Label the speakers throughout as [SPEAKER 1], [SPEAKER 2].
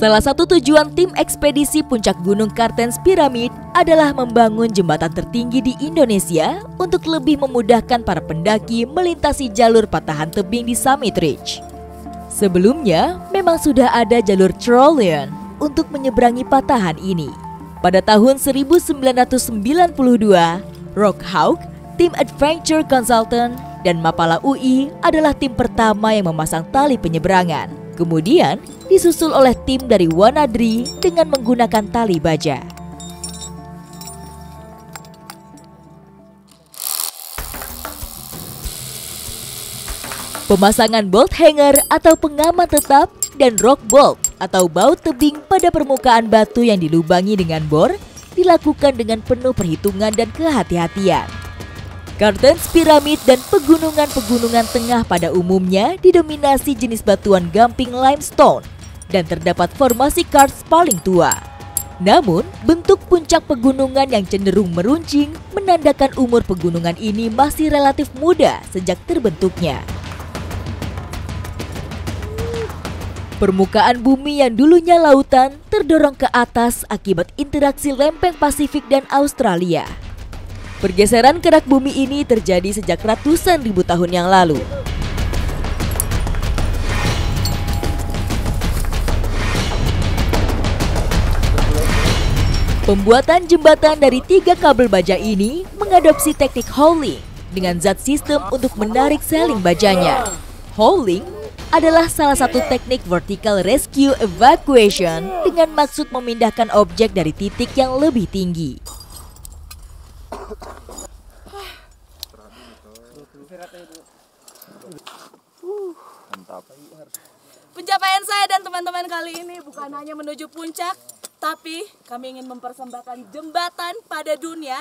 [SPEAKER 1] Salah satu tujuan tim ekspedisi puncak Gunung Kartens Pyramid adalah membangun jembatan tertinggi di Indonesia untuk lebih memudahkan para pendaki melintasi jalur patahan tebing di Summit Ridge. Sebelumnya, memang sudah ada jalur Tyrolean untuk menyeberangi patahan ini. Pada tahun 1992, Rock Hawk, tim Adventure Consultant, dan Mapala UI adalah tim pertama yang memasang tali penyeberangan. Kemudian disusul oleh tim dari Wanadri dengan menggunakan tali baja. Pemasangan bolt hanger atau pengaman tetap dan rock bolt atau baut tebing pada permukaan batu yang dilubangi dengan bor dilakukan dengan penuh perhitungan dan kehati-hatian. Kartens Pyramid dan pegunungan-pegunungan tengah pada umumnya didominasi jenis batuan gamping limestone dan terdapat formasi karst paling tua. Namun, bentuk puncak pegunungan yang cenderung meruncing menandakan umur pegunungan ini masih relatif muda sejak terbentuknya. Permukaan bumi yang dulunya lautan terdorong ke atas akibat interaksi lempeng Pasifik dan Australia. Pergeseran kerak bumi ini terjadi sejak ratusan ribu tahun yang lalu. Pembuatan jembatan dari 3 kabel baja ini mengadopsi teknik hauling dengan zat sistem untuk menarik seling bajanya. Hauling adalah salah satu teknik vertical rescue evacuation dengan maksud memindahkan objek dari titik yang lebih tinggi.
[SPEAKER 2] Pencapaian saya dan teman-teman kali ini bukan hanya menuju puncak, tapi kami ingin mempersembahkan jembatan pada dunia.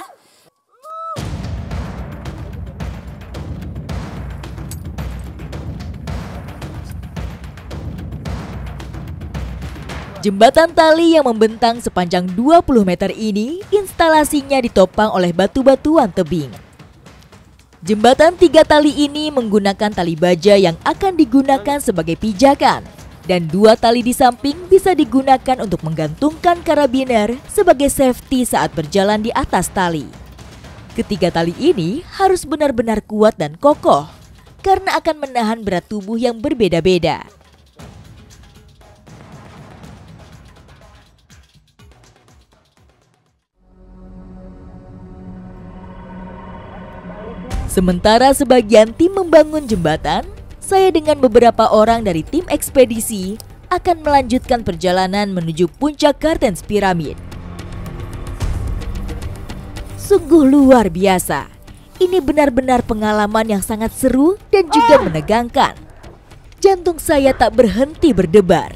[SPEAKER 1] Jembatan tali yang membentang sepanjang 20 meter ini instalasinya ditopang oleh batu-batuan tebing. Jembatan 3 tali ini menggunakan tali baja yang akan digunakan sebagai pijakan dan 2 tali di samping bisa digunakan untuk menggantungkan karabiner sebagai safety saat berjalan di atas tali. Ketiga tali ini harus benar-benar kuat dan kokoh karena akan menahan berat tubuh yang berbeda-beda. Sementara sebagian tim membangun jembatan, saya dengan beberapa orang dari tim ekspedisi akan melanjutkan perjalanan menuju puncak Kartens Pyramid. Sungguh luar biasa. Ini benar-benar pengalaman yang sangat seru dan juga menegangkan. Jantung saya tak berhenti berdebar.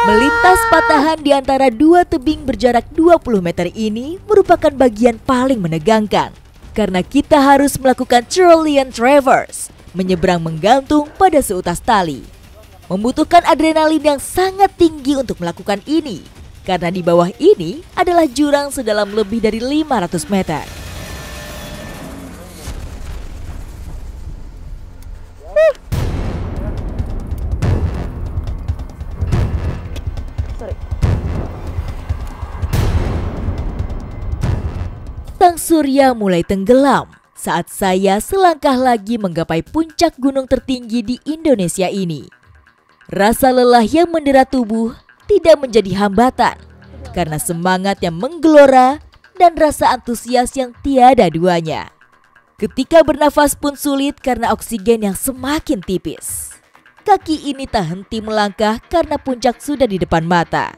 [SPEAKER 1] Melintas patahan di antara 2 tebing berjarak 20 meter ini merupakan bagian paling menegangkan. Karena kita harus melakukan Tyrolean Traverse, menyeberang menggantung pada seutas tali. Membutuhkan adrenalin yang sangat tinggi untuk melakukan ini, karena di bawah ini adalah jurang sedalam lebih dari 500 meter. Sang surya mulai tenggelam saat saya selangkah lagi menggapai puncak gunung tertinggi di Indonesia ini. Rasa lelah yang mendera tubuh tidak menjadi hambatan karena semangat yang menggelora dan rasa antusias yang tiada duanya. Ketika bernafas pun sulit karena oksigen yang semakin tipis. Kaki ini tak henti melangkah karena puncak sudah di depan mata.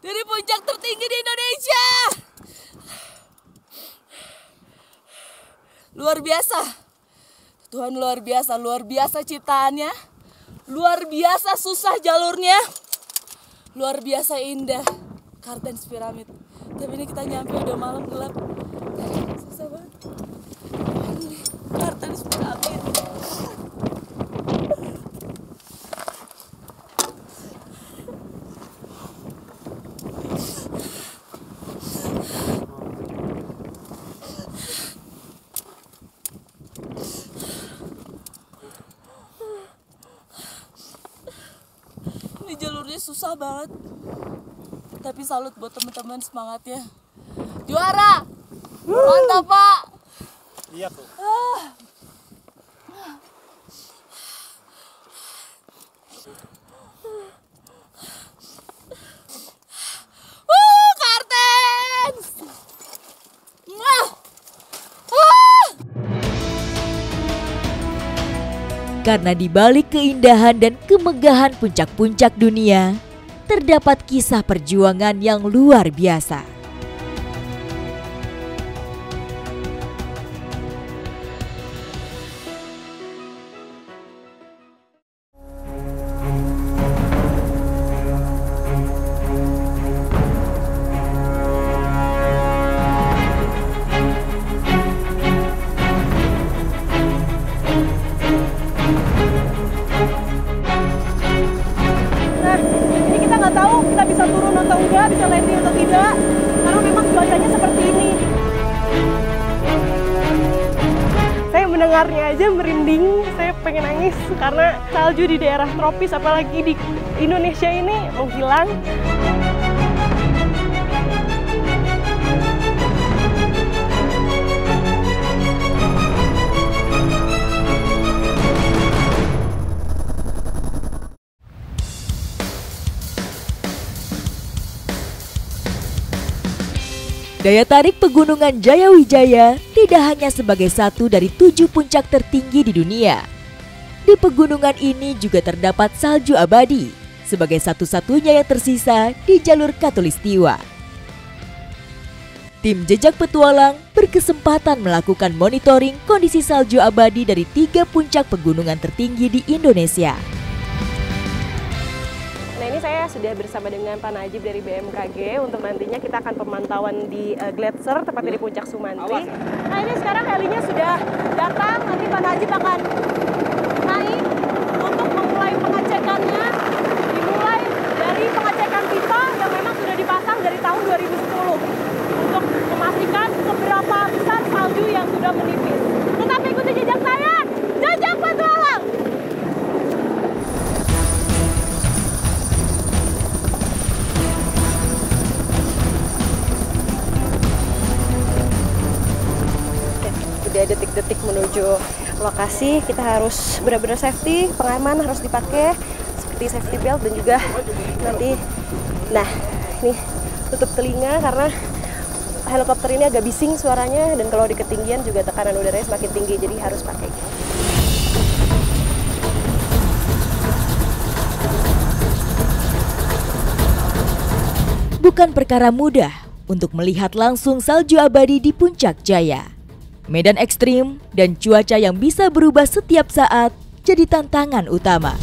[SPEAKER 2] Dari puncak tertinggi di Indonesia. Luar biasa. Tuhan luar biasa ciptaannya. Luar biasa susah jalurnya. Luar biasa indah Kartens Pyramid. Tapi ini kita nyampe udah malam gelap. Susah banget. Kartens Pyramid. jalannya susah banget. Tapi salut buat teman-teman, semangatnya. Juara! Mantap, Pak!
[SPEAKER 3] Iya tuh.
[SPEAKER 2] Kartens!
[SPEAKER 1] Karena di balik keindahan dan kemegahan puncak-puncak dunia, terdapat kisah perjuangan yang luar biasa.
[SPEAKER 4] Nggak tahu kita bisa turun atau enggak, bisa landing atau tidak, karena memang cuacanya seperti ini. Saya mendengarnya aja merinding, saya pengen nangis karena salju di daerah tropis, apalagi di Indonesia ini menghilang.
[SPEAKER 1] Daya tarik Pegunungan Jayawijaya tidak hanya sebagai satu dari 7 puncak tertinggi di dunia. Di pegunungan ini juga terdapat salju abadi sebagai satu-satunya yang tersisa di jalur Khatulistiwa. Tim Jejak Petualang berkesempatan melakukan monitoring kondisi salju abadi dari 3 puncak pegunungan tertinggi di Indonesia.
[SPEAKER 4] Nah, ini saya sudah bersama dengan Pak Najib dari BMKG untuk nantinya kita akan pemantauan di Gletser, tepatnya di Puncak Sumantri. Nah, ini sekarang helinya sudah datang, nanti Pak Najib akan naik untuk memulai pengecekannya. Dimulai dari pengecekan pipa yang memang sudah dipasang dari tahun 2010 untuk memastikan seberapa besar salju yang sudah menipis. Tetap ikuti jejak saya, Jejak Petualang! Udah detik-detik menuju lokasi, kita harus benar-benar safety, pengaman harus dipakai seperti safety belt dan juga nanti, nah ini tutup telinga karena helikopter ini agak bising suaranya dan kalau di ketinggian juga tekanan udaranya semakin tinggi, jadi harus pakai.
[SPEAKER 1] Bukan perkara mudah untuk melihat langsung salju abadi di Puncak Jaya. Medan ekstrim dan cuaca yang bisa berubah setiap saat jadi tantangan utama.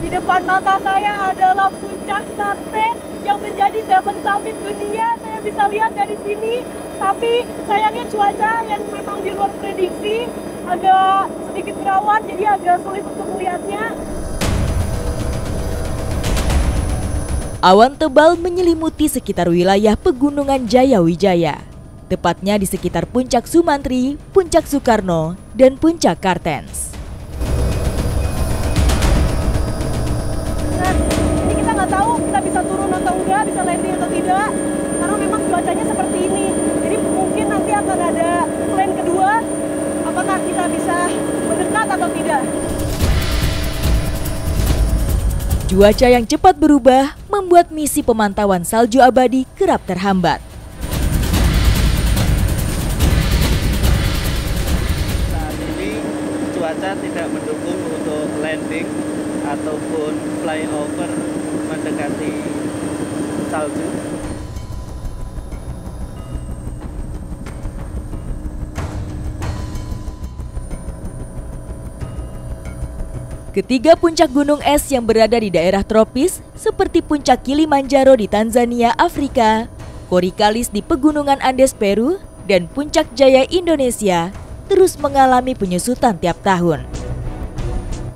[SPEAKER 4] Di depan mata saya adalah puncak Kartens yang menjadi Seven Summit dunia. Saya bisa lihat dari sini, tapi sayangnya cuaca yang memang di luar prediksi agak sedikit berawan, jadi agak sulit untuk melihatnya.
[SPEAKER 1] Awan tebal menyelimuti sekitar wilayah Pegunungan Jayawijaya, tepatnya di sekitar Puncak Sumantri, Puncak Soekarno, dan Puncak Kartens.
[SPEAKER 4] Nah, ini kita nggak tahu kita bisa turun atau enggak, bisa landing atau tidak, karena memang cuacanya seperti ini. Jadi mungkin nanti akan ada plan kedua, apakah kita bisa mendekat atau tidak.
[SPEAKER 1] Cuaca yang cepat berubah membuat misi pemantauan salju abadi kerap terhambat.
[SPEAKER 3] Saat ini cuaca tidak mendukung untuk landing ataupun flyover mendekati salju.
[SPEAKER 1] Ketiga puncak gunung es yang berada di daerah tropis seperti Puncak Kilimanjaro di Tanzania, Afrika, Korikalis di Pegunungan Andes, Peru, dan Puncak Jaya, Indonesia terus mengalami penyusutan tiap tahun.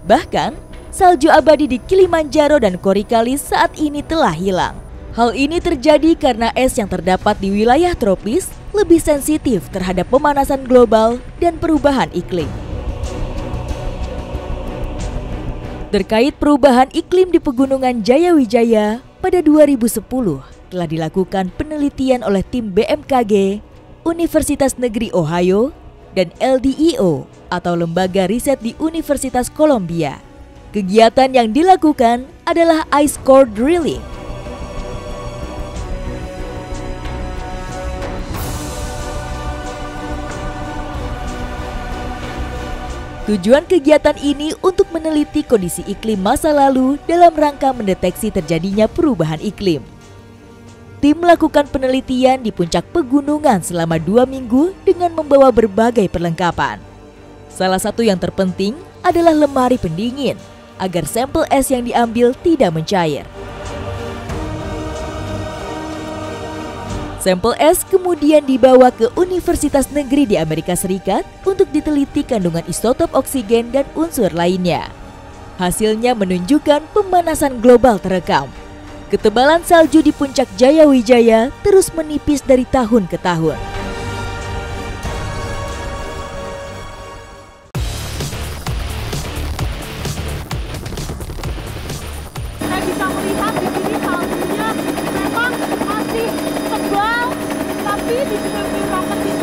[SPEAKER 1] Bahkan, salju abadi di Kilimanjaro dan Korikalis saat ini telah hilang. Hal ini terjadi karena es yang terdapat di wilayah tropis lebih sensitif terhadap pemanasan global dan perubahan iklim. Terkait perubahan iklim di Pegunungan Jayawijaya, pada 2010 telah dilakukan penelitian oleh tim BMKG, Universitas Negeri Ohio, dan LDEO atau Lembaga Riset di Universitas Columbia. Kegiatan yang dilakukan adalah ice core drilling. Tujuan kegiatan ini untuk meneliti kondisi iklim masa lalu dalam rangka mendeteksi terjadinya perubahan iklim. Tim melakukan penelitian di puncak pegunungan selama 2 minggu dengan membawa berbagai perlengkapan. Salah satu yang terpenting adalah lemari pendingin agar sampel es yang diambil tidak mencair. Sampel es kemudian dibawa ke Universitas Negeri di Amerika Serikat untuk diteliti kandungan isotop oksigen dan unsur lainnya. Hasilnya menunjukkan pemanasan global terekam. Ketebalan salju di puncak Jayawijaya terus menipis dari tahun ke tahun.
[SPEAKER 4] Saya bisa melihat di sini saljunya memang masih tebal, tapi di 90%